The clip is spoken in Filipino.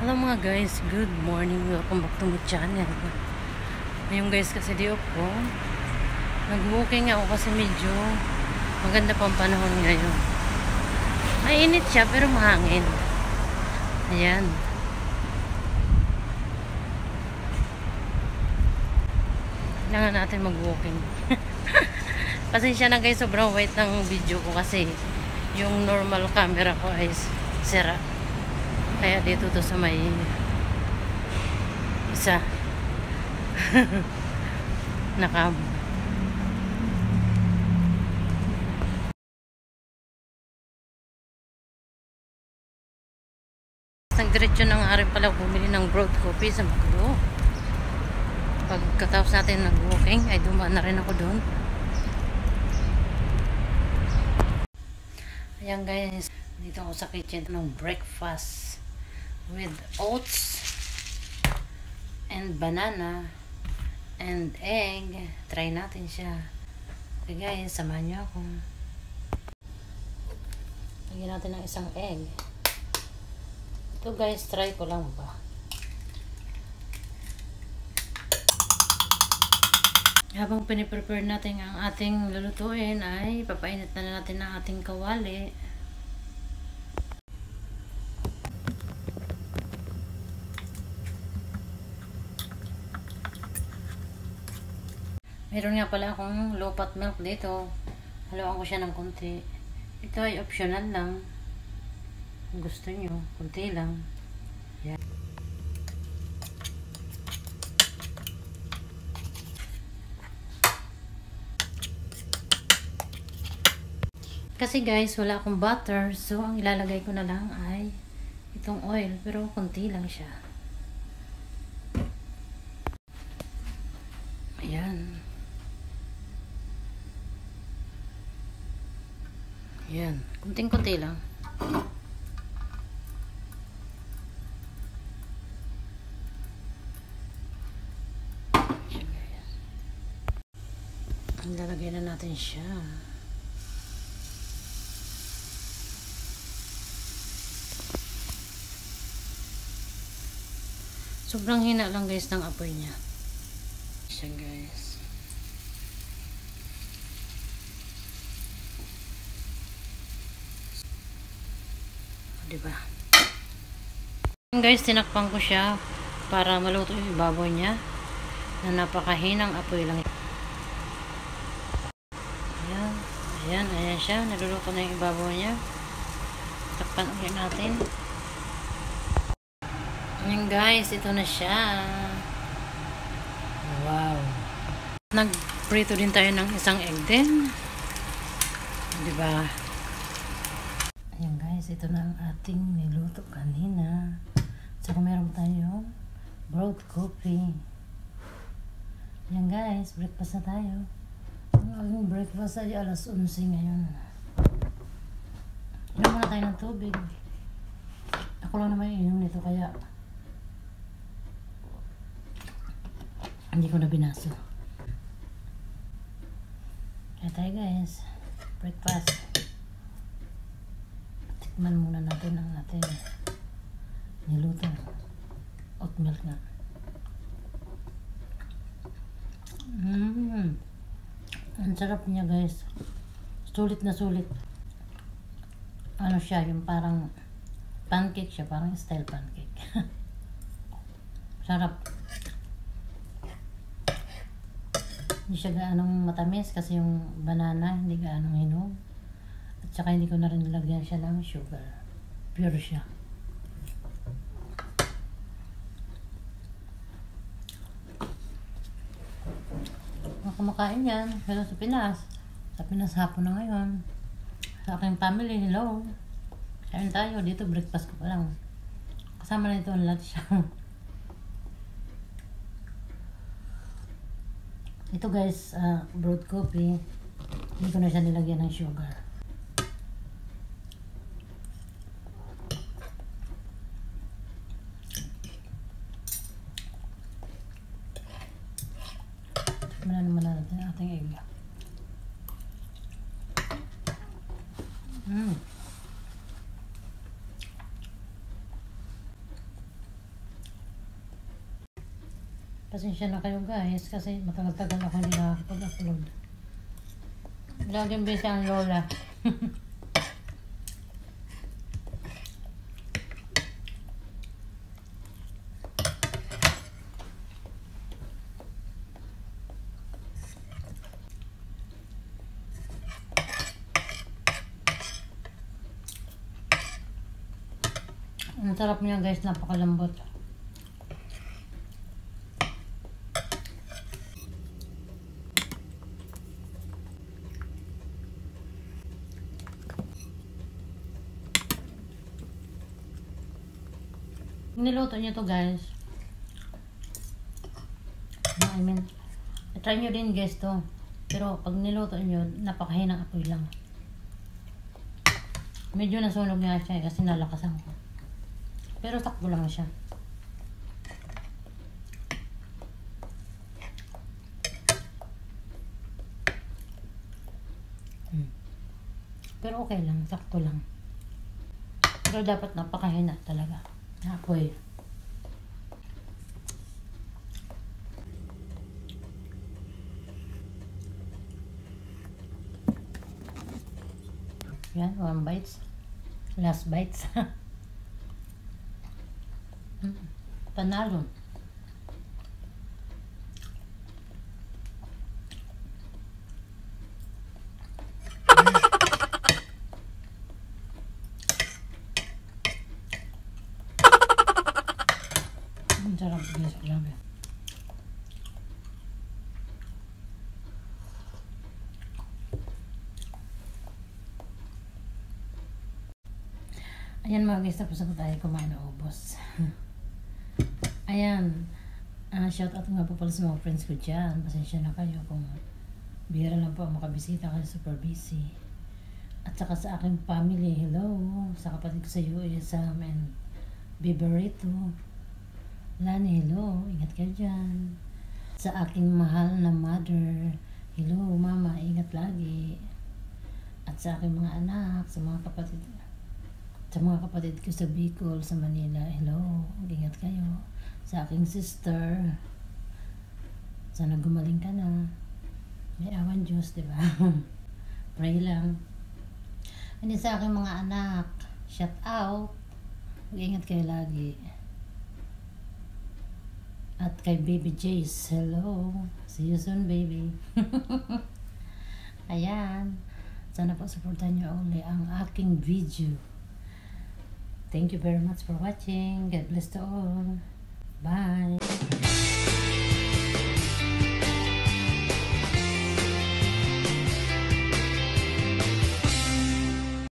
Hello mga guys, good morning, welcome back to my channel. Ngayon guys, kasi di ako nag-walking ako kasi medyo maganda pang panahon ngayon. Mainit siya pero mahangin. Ayan. Kailangan natin mag-walking. Pasensya na guys, sobrang white ng video ko kasi yung normal camera ko ay sira. Kaya dito to sa may isa nakam. Nagdiretso na nga rin pala bumili ng broad coffee sa Macdo. Pagkatapos natin nag-walking ay dumaan na rin ako doon. Ayan guys, dito ako sa kitchen ng breakfast with oats and banana and egg. Try natin siya. Okay guys, samahan niyo ako. Lagyan natin ng isang egg. Ito guys, try ko lang ba. Habang piniprepare natin ang ating lulutuin ay papainit na natin ang ating kawali. Meron nga pala akong low fat milk dito. Haluan ko siya ng konti. Ito ay optional lang. Kung gusto nyo, konti lang. Yan. Kasi guys, wala akong butter. So, ang ilalagay ko na lang ay itong oil. Pero konti lang siya. Ayan. Ayan. Kunting-kunti lang. Ilalagay na natin siya. Sobrang hina lang guys ng apoy niya. Siya guys. Diba? Guys, tinakpan ko siya para maluto yung ibabaw niya na napakahinang apoy lang. Ayan. Ayan, ayan siya. Naluluto na yung ibabaw niya. Takpan ulit natin. Ayan guys, ito na siya. Wow. Nagprito din tayo ng isang egg din. Diba? Ayan guys, ito na ang ating niluto kanina. Saka meron tayo broad coffee. Ayan guys, breakfast na tayo. Ang breakfast ay alas 11 ngayon. Inom muna tayo ng tubig. Ako lang naman inom nito kaya hindi ko na binaso. Kaya tayo guys, breakfast. Tikman muna natin ang ating niluto. Oat milk nga. Ang sarap niya guys. Sulit na sulit. Ano siya, yung parang pancake siya, parang style pancake. Sarap. Hindi siya gaanong matamis kasi yung banana hindi gaanong hinog. At saka hindi ko na rin nilagyan siya ng sugar. Pure siya. Kumakain yan. Pero sa Pinas. Sa Pinas hapon na ngayon. Sa aking family, hello. Kain tayo. Dito breakfast ko pa lang. Kasama na ito ang lunch siya. Ito guys, broad coffee. Hindi ko na siya nilagyan ng sugar. Tikman naman natin ang ating egg. Pasensya na kayo guys kasi matagal-tagal ako hindi nakakapag-upload. Laging busy ang lola. Ang sarap niya guys, napakalambot. Niluto niyo to guys. I mean, try nyo din guys to. Pero pag niluto niyo, napakahinang apoy lang. Medyo nasunog nga siya kasi nalakasan ko. Pero takbo lang siya. Pero okay lang, sakto lang. Pero dapat napakahina talaga. Apoy. Yan, 1 bites. Last bites. Panalo. Ang sarap guys, grabe. Ayan mga guys, tapos na tayo kumain na ubos. Ayan, shout out nga po pala sa mga friends ko dyan. Pasensya na kayo kung bihira lang po makabisita kasi super busy. At saka sa aking family, hello. Sa kapatid ko sa USM and Biberito. Lani, hello. Ingat kayo dyan. Sa aking mahal na mother, hello mama, ingat lagi. At sa aking mga anak, sa mga kapatid ko sa Bicol, sa Manila, hello. Ingat kayo. Sa aking sister, sana gumaling ka na. May awan Diyos, diba? Pray lang. And sa aking mga anak, shout out. Ingat kayo lagi. At kay baby Jace, hello. See you soon, baby. Ayan. Sana po supportan nyo uli ang aking video. Thank you very much for watching. God bless to all. Bye.